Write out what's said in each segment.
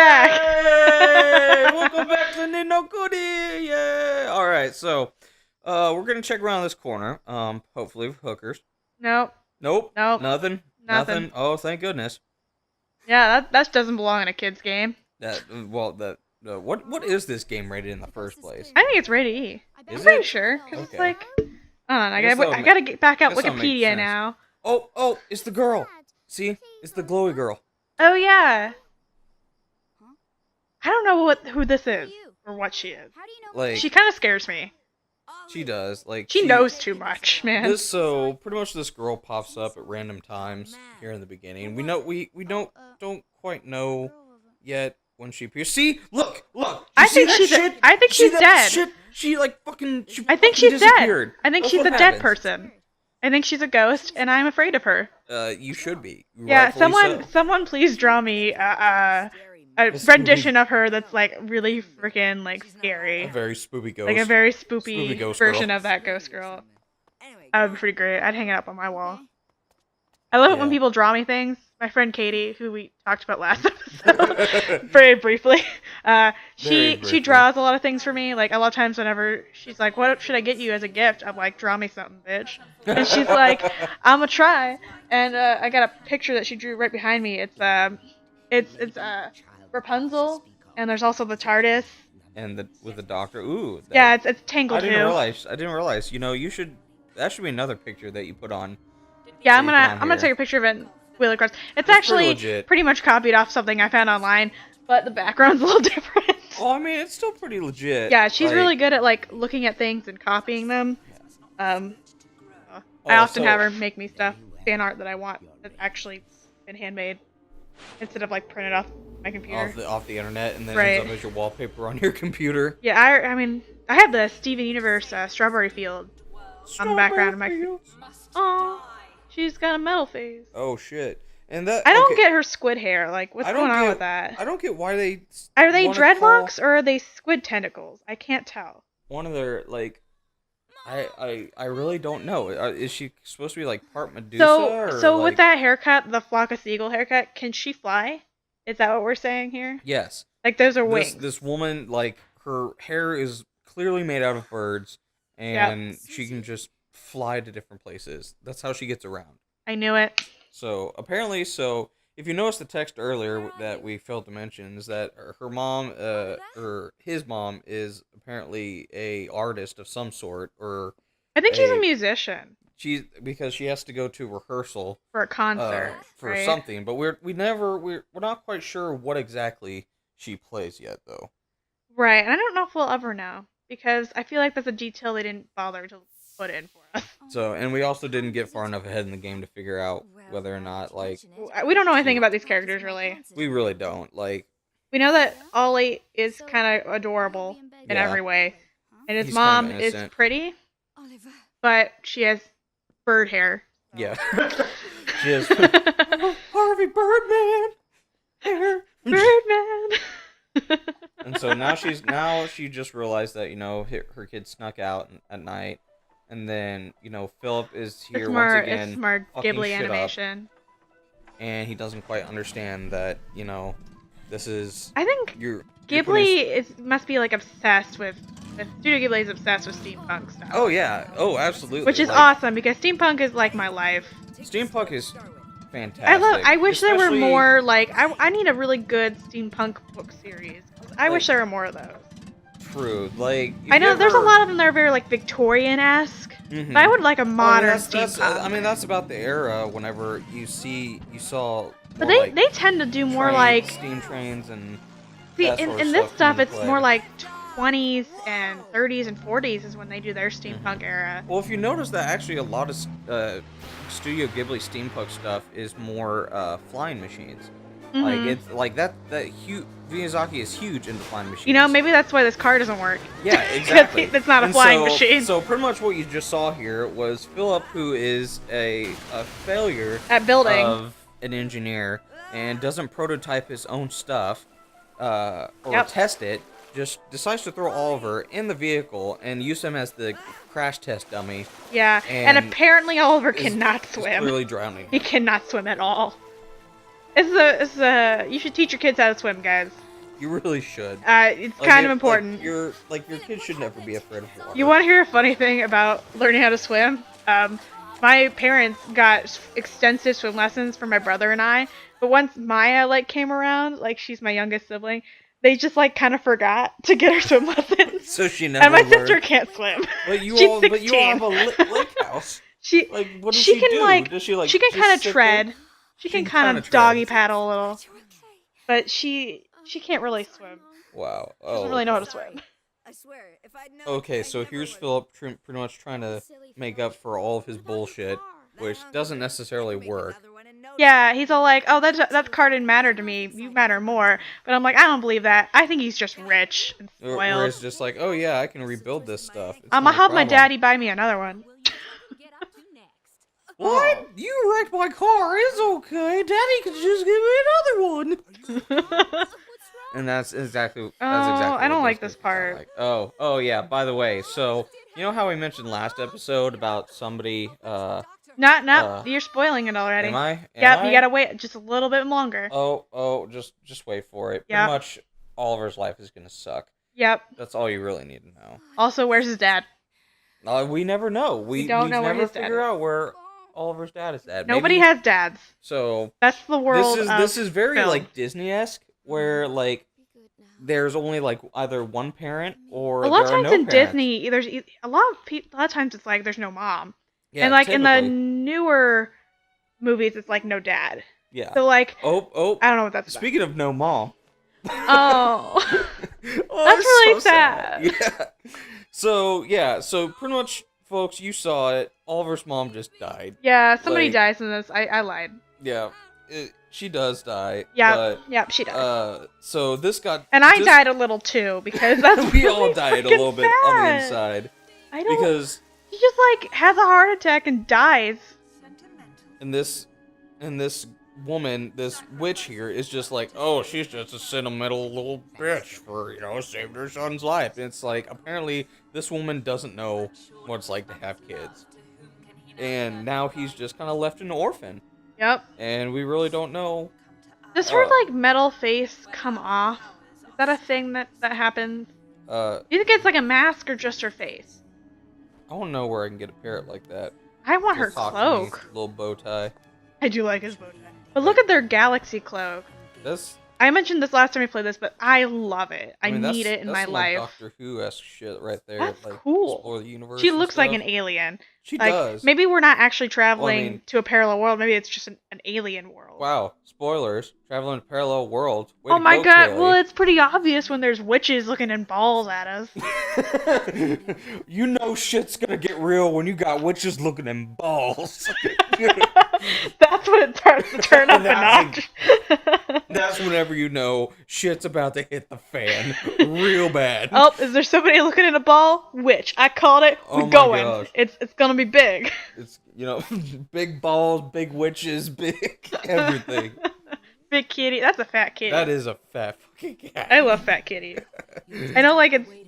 back. Welcome back to Nino Kuni. Yeah. All right, so we're gonna check around this corner. Hopefully with hookers. Nope. Nope. Nope. Nothing. Oh, thank goodness. Yeah, that doesn't belong in a kid's game. What is this game rated in the first place? I think it's rated E. Is I'm pretty it? sure, because it's Okay. like, I guess that'll gotta get back out guess that'll make Wikipedia sense. now. Oh, it's the girl. See, it's the glowy girl. Oh yeah. I don't know who this is or what she is. Like She kind of scares me. she does. Like She knows too much, man. So pretty much this girl pops up at random times here in the beginning. We know we don't quite know yet when she appears. See, look. I think she's dead. Shit? She like fucking. I think she's disappeared. dead. I think That's she's a what dead happens. person. I think she's a ghost, and I'm afraid of her. You should be. Yeah, Rightfully so. someone please draw me a rendition of her that's like really freaking like scary. A very spoopy ghost. Like a very Spoopy spoopy ghost version girl. of that ghost girl. That would be pretty great. I'd hang it up on my wall. I love it when Yeah. people draw me things. My friend Katie, who we talked about last episode, very briefly, she draws a lot of things for me. Like a lot of times, whenever she's like, "What should I get you as a gift?" I'm like, "Draw me something, bitch." And she's like, "I'm gonna try." And I got a picture that she drew right behind me. It's Rapunzel, and there's also the TARDIS. And with the doctor. Ooh. Yeah, it's Tangled I too. didn't realize. You know, that should be another picture that you put on. Yeah, that you I'm put gonna on take a picture of it and wheel it across. It's pretty actually legit. pretty much copied off something I found online, but the background's a little different. Oh, I mean, it's still pretty legit. Yeah, she's Like, really good at like looking at things and copying them. I often have her make me stuff, fan art that I want that's actually been handmade, instead of like printed off my computer. off the internet, and then Right. ends up as your wallpaper on your computer. Yeah, I mean, I have the Steven Universe strawberry field on the background of my. Oh, she's got a metal face. Oh shit! And that I don't okay, get her squid hair. Like, what's I don't going on get- with that? I don't get why they Are they wanna dreadlocks call or are they squid tentacles? I can't tell. one of their like. I really don't know. Is she supposed to be like part Medusa? So or, with like... that haircut, the flock of seagull haircut, can she fly? Is that what we're saying here? Yes. Like those are wings. This woman, like, her hair is clearly made out of birds, and she can just fly to different places. That's how she gets around. I knew it. So apparently, if you noticed the text earlier that we failed to mention, is that her mom, or his mom, is apparently a artist of some sort, or I think she's a musician because she has to go to rehearsal for a concert for right? something, but we're not quite sure what exactly she plays yet, though. Right, and I don't know if we'll ever know because I feel like that's a detail they didn't bother to put in for us. So, and we also didn't get far enough ahead in the game to figure out whether or not, like, We don't know anything about these characters really. we really don't, like. We know that Ollie is kind of adorable in Yeah. every way, and his He's mom kinda is innocent. pretty, but she has bird hair. Yeah. She has Harvey Birdman hair. Birdman. And so now she just realized that, you know, her kid snuck out at night, and then, you know, Philip is here once again. It's more fucking Ghibli shit up, animation. and he doesn't quite understand that, you know, this is I think you're Ghibli must be like obsessed with Studio Ghibli is obsessed with steampunk stuff. Oh yeah, oh absolutely. Which is like, awesome because steampunk is like my life. Steampunk is fantastic. I wish there were Especially- more like I need a really good steampunk book series. I wish there were more of those. True, like I know there's a lot of them that are very like Victorian-esque, but I would like a modern steampunk. I mean, that's about the era. Whenever you saw. But more, like, they tend to do more trains, like steam trains and. see that in sort of this come stuff into it's play. more like 20s and 30s and 40s is when they do their steampunk era. Well, if you notice that actually a lot of Studio Ghibli steampunk stuff is more flying machines. Like it's like that huge. Miyazaki is huge into flying machines. You know, maybe that's why this car doesn't work. Yeah, exactly. It's not a And flying so, machine. So pretty much what you just saw here was Philip, who is a failure At building. of an engineer and doesn't prototype his own stuff or test it, just decides to throw Oliver in the vehicle and use him as the crash test dummy. Yeah, and apparently Oliver cannot Is swim. clearly drowning. He cannot swim at all. You should teach your kids how to swim, guys. You really should. It's kind of important. Your kids should never be afraid of water. You want to hear a funny thing about learning how to swim? My parents got extensive swim lessons for my brother and I, but once Maya came around, she's my youngest sibling, they just kind of forgot to get her swim lessons. So she never. And my learned. sister can't swim. But you She's all 16. have a lake house. What does she can do? Does she can kind of tread. There? She can kind of doggy paddle a little, but she can't really swim. Wow. She doesn't really know how to swim. I swear, if I'd known, Okay, so here's Philip pretty much trying to make up for all of his bullshit, which doesn't necessarily work. Yeah, he's all like, "Oh, that car didn't matter to me. You matter more." But I'm like, I don't believe that. I think he's just rich and spoiled. Where it's just like, oh yeah, I can rebuild this stuff. I'm gonna have my daddy buy me another one. What? You wrecked my car. It's okay. Daddy can just give me another one. And that's exactly. I don't like this part. Like. Oh yeah. By the way, so you know how we mentioned last episode about somebody. You're spoiling it already. Am I? Yep, you gotta wait just a little bit longer. Just wait for it. Yep. Pretty much, Oliver's life is gonna suck. Yep. That's all you really need to know. Also, where's his dad? We never know. We don't know where his dad figure is. out where Oliver's dad is at. Nobody has dads. So that's the world. This is very film. Disney-esque, where there's only either one parent or a lot of there are times no in parents. Disney, there's a lot of times it's there's no mom. Yeah, and in the typically. newer movies, it's no dad. Yeah. So oh, I don't know what that's speaking of no mom. Oh, that's really sad. Yeah. So pretty much, folks, you saw it. Oliver's mom just died. Yeah, somebody dies in this. I lied. Yeah, she does die. Yeah, she died. So this got. And I died a little too because that's we really all died a little bit sad. on the inside. I don't. Because she just has a heart attack and dies. And this woman, this witch here, is just oh, she's just a sentimental little bitch for, saved her son's life. And it's apparently this woman doesn't know what it's like to have kids. And now he's just kind of left an orphan. Yep. And we really don't know. Does her, metal face come off? Is that a thing that happens? Do you think it's a mask or just her face? I want to know where I can get a parrot like that. I want her cloak. Little bow tie. I do like his bow tie. But look at their galaxy cloak. I mentioned this last time we played this, but I love it. I need it in my life. Doctor Who-esque shit right there. That's cool. Explore the universe. She looks like an alien. She does. Maybe we're not actually traveling to a parallel world. Maybe it's just an alien world. Wow. Spoilers. Traveling to a parallel world. Oh my god. Kayli. Well, it's pretty obvious when there's witches looking in balls at us. You know shit's gonna get real when you got witches looking in balls. That's when it starts to turn up a notch. That's whenever you know shit's about to hit the fan real bad. Oh, is there somebody looking at a ball? Witch. I called it. We're going. Gosh. It's gonna be big. It's big balls, big witches, big everything. Big kitty. That's a fat kitty. That is a fat fucking cat. I love fat kitties. I know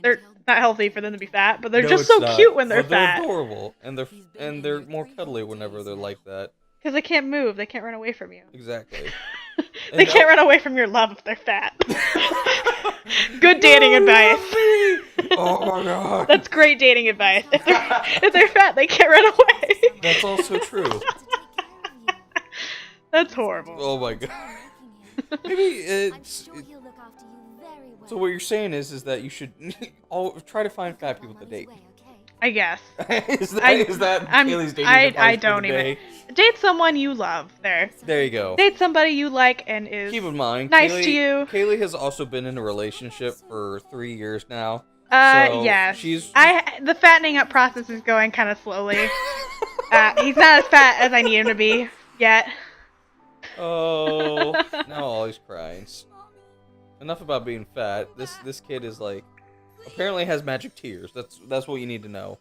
they're not healthy for them to be fat, but they're just so cute when they're fat. They're adorable, and they're more cuddly whenever they're like that. Because they can't move. They can't run away from you. Exactly. They can't run away from your love if they're fat. Good dating advice. Oh my god. That's great dating advice. If they're fat, they can't run away. That's also true. That's horrible. Oh my god. Maybe so what you're saying is that you should try to find fat people to date. I guess. is that Kayli's dating advice I don't for the day? even. Date someone you love. There you go. Date somebody you like and is Keep in mind, nice to you. Kayli has also been in a relationship for 3 years now. Yes. The fattening up process is going kind of slowly. He's not as fat as I need him to be yet. Oh, now Ollie's crying. Enough about being fat. This kid is apparently has magic tears. That's what you need to know.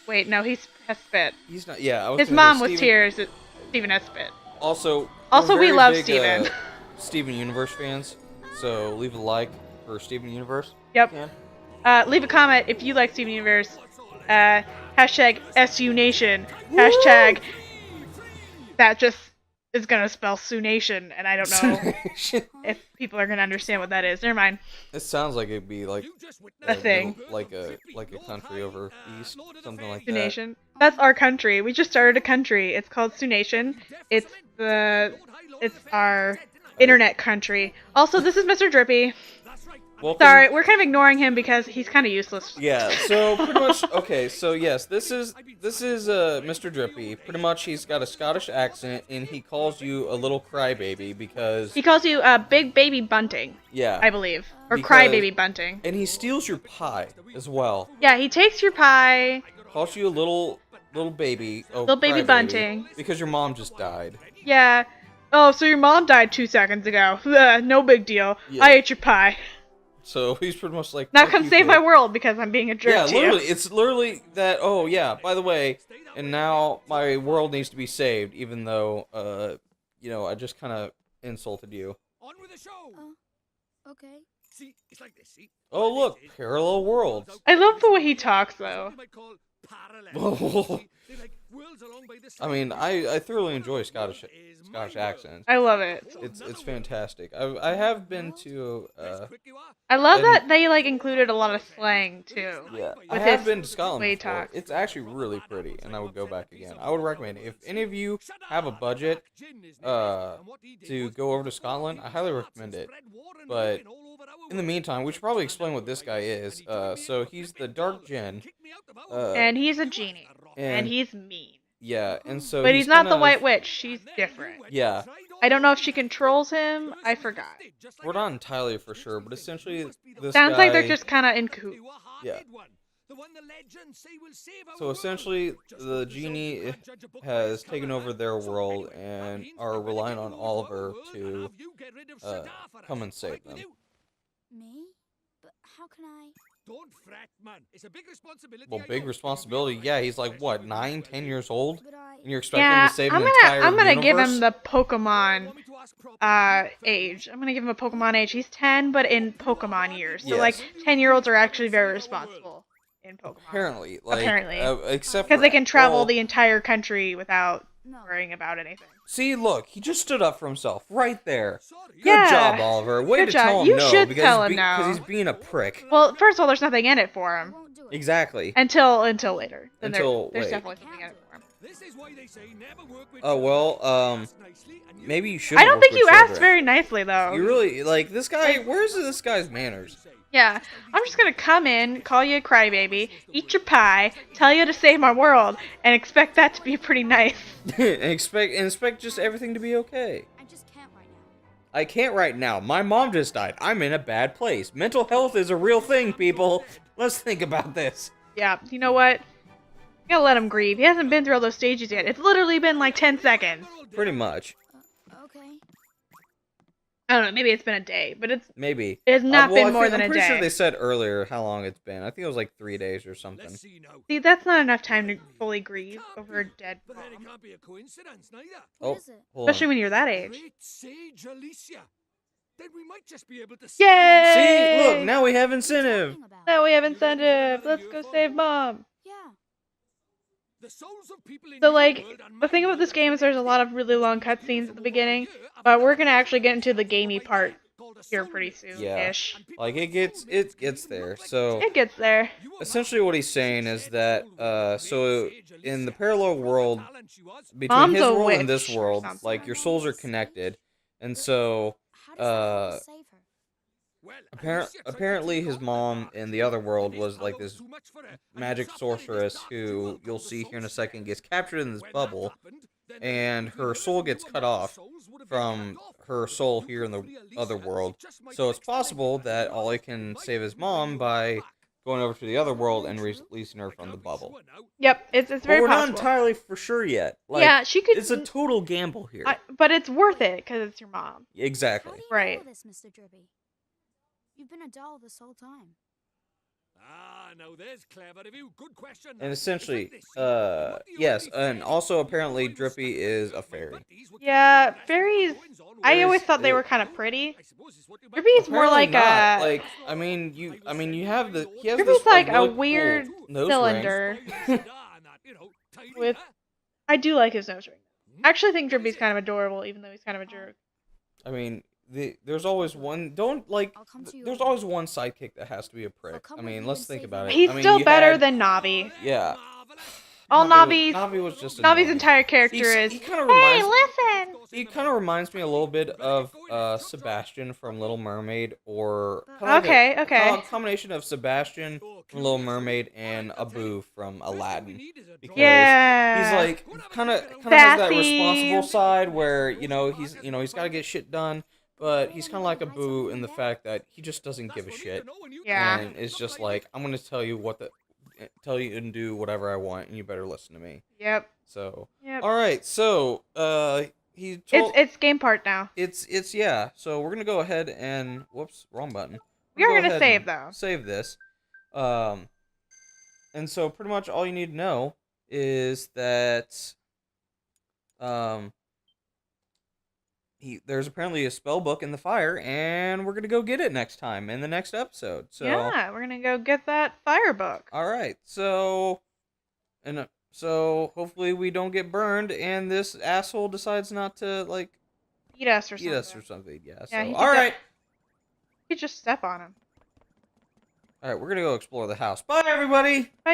Wait, no, he has spit. He's not. Yeah, his mom was tears. Steven has spit. Also, we love Steven. Steven Universe fans. So leave a like for Steven Universe. Yep. Leave a comment if you like Steven Universe. Hashtag SU Nation. Hashtag that just is gonna spell Sunation, and I don't know if people are gonna understand what that is. Never mind. It sounds like it'd be like A thing. like a country over east, something like that. Sunation. That's our country. We just started a country. It's called Sunation. It's our internet country. Also, this is Mr. Drippy. Welcome. Sorry, we're kind of ignoring him because he's kind of useless. Yeah, so pretty much, okay, so yes, this is Mr. Drippy. Pretty much he's got a Scottish accent, and he calls you a little crybaby because... He calls you Big Baby Bunting. Yeah. I believe. Or Because- Crybaby Bunting. And he steals your pie as well. Yeah, he takes your pie. Calls you a little baby. Oh, Little baby crybaby, bunting. Because your mom just died. Yeah. Oh, so your mom died 2 seconds ago. No big deal. Yeah. I ate your pie. So he's pretty much like... Now "Fuck come you, save kid." my world because I'm being a jerk Yeah, to literally, you. it's literally that, oh yeah, by the way, and now my world needs to be saved, even though, I just kind of insulted you. On with the show. Okay. See, it's like this. See. Oh look, parallel worlds. I love the way he talks, though. I mean, I thoroughly enjoy Scottish accents. I love it. It's fantastic. I have been to, I love And- that they, like, included a lot of slang, too. yeah, I With have his been to Scotland way he before. talks. It's actually really pretty, and I would go back again. I would recommend it. If any of you have a budget, to go over to Scotland, I highly recommend it. But in the meantime, we should probably explain what this guy is. So he's the Dark Djinn. And he's a genie. And and he's mean. yeah, and so But he's not the kind of- White Witch. She's different. Yeah, I don't know if she controls him. I forgot. we're not entirely for sure, but essentially this Sounds like they're guy- just kind of in cahoots. Yeah. So essentially, the genie has taken over their world and are relying on Oliver to come and save them. Me? But how can I? Don't fret, man. It's a big responsibility. Well, big responsibility. Yeah, he's like what, 9, 10 years old, But I. and you're expecting him Yeah, to save I'm an entire gonna universe? give him the Pokemon age. I'm gonna give him a Pokemon age. He's 10, but in Pokemon years. So Yes. like 10-year-olds are actually very responsible in Pokemon. Apparently, except Because for, they can travel well, the entire country without No. worrying about anything. See, look, he just stood up for himself right there. Good Yeah. job, Oliver. Way Good to job. tell him You no should because tell he's him no. because he's being a prick. Well, first of all, there's nothing in it for I him won't do it. Exactly. until later. Then Until there's late. definitely something in it for him. This is why they say never work with Oh well, children. maybe you should. I don't think you asked very nicely though. You really like this guy. Where's this guy's manners? Yeah, I'm just gonna come in, call you a crybaby, eat your pie, tell you to save my world, and expect that to be pretty nice. and expect just everything to be okay. I just can't right now. I can't right now. My mom just died. I'm in a bad place. Mental health is a real thing, people. Let's think about this. Yeah, you know what? You gotta let him grieve. He hasn't been through all those stages yet. It's literally been like 10 seconds. Pretty much. Okay. I don't know, maybe it's been a day, but it Maybe. has not Well, been more I'm than a pretty day. sure they said earlier how long it's been. I think it was like 3 days or something. Let's see now. See, that's not enough time to fully grieve over a dead But then it mom. can't be a coincidence, neither. Oh, What is it? hold on. Especially when you're that age. Great sage Alicia. Then we might just be able to Yay! See, look, now we have What are you incentive. talking about? Now we have incentive. Let's go save mom. Yeah. The souls of people in So, your like, world and the thing my about this world game is there's a lot of really long cutscenes at the beginning, here but we're gonna actually get into the gamey part called a here soul pretty mix. soon-ish. Like it gets there. So It gets there. essentially what he's saying is that so in the parallel world between Mom's his a world and this witch or world, something. like your souls are connected. And so How does that help save her? apparently his mom in the other world was like this magic sorceress who you'll see here in a second gets captured in this bubble, and her soul gets cut off from her soul here in the other world. So it's possible that Ollie can save his mom by going over to the other world and releasing her from the bubble. Yep, it's But very we're not possible. entirely for sure yet. Like, Yeah, she could. it's a total gamble here. But it's worth it because it's your mom. How Exactly. do you Right. know this, Mr. Drippy? You've been a doll this whole time. Ah, now there's clever of you. Good question. And essentially, yes, and also apparently Drippy is a fairy. Yeah, fairies. I always thought they were kind of pretty. Drippy's more Apparently like not. a. like he has Drippy's this like a really cool weird nose ring. cylinder. With- I do like his nose ring. I actually think Drippy's kind of adorable, even though he's kind of a jerk. I mean, there's always one. There's always one sidekick that has to be a prick. I mean, let's think about it. He's I mean, still better than Navi. Yeah. All Navi's was just Navi's annoying. entire character is. He kind of Hey, reminds. listen. He kind of reminds me a little bit of Sebastian from Little Mermaid, or kinda like Okay. a combination of Sebastian from Little Mermaid and Abu from Aladdin. Because Yeah. he's like kind of has that Sassy. responsible side where he's got to get shit done, but he's kind of like Abu in the fact that he just doesn't give a shit. Yeah. And it's just like, I'm gonna tell you and do whatever I want, and you better listen to me. Yep. So. Yep. All right. So he told. It's game part now. It's yeah. So we're gonna go ahead and whoops, wrong button. We are Go gonna ahead save and though. Save this. And so pretty much all you need to know is that there's apparently a spell book in the fire, and we're gonna go get it next time in the next episode. So yeah, we're gonna go get that fire book. all right. So hopefully we don't get burned, and this asshole decides not to like Eat us or something. Yeah. Yeah, So he all right. You could just step on him. All right, we're gonna go explore the house. Bye, everybody. Bye.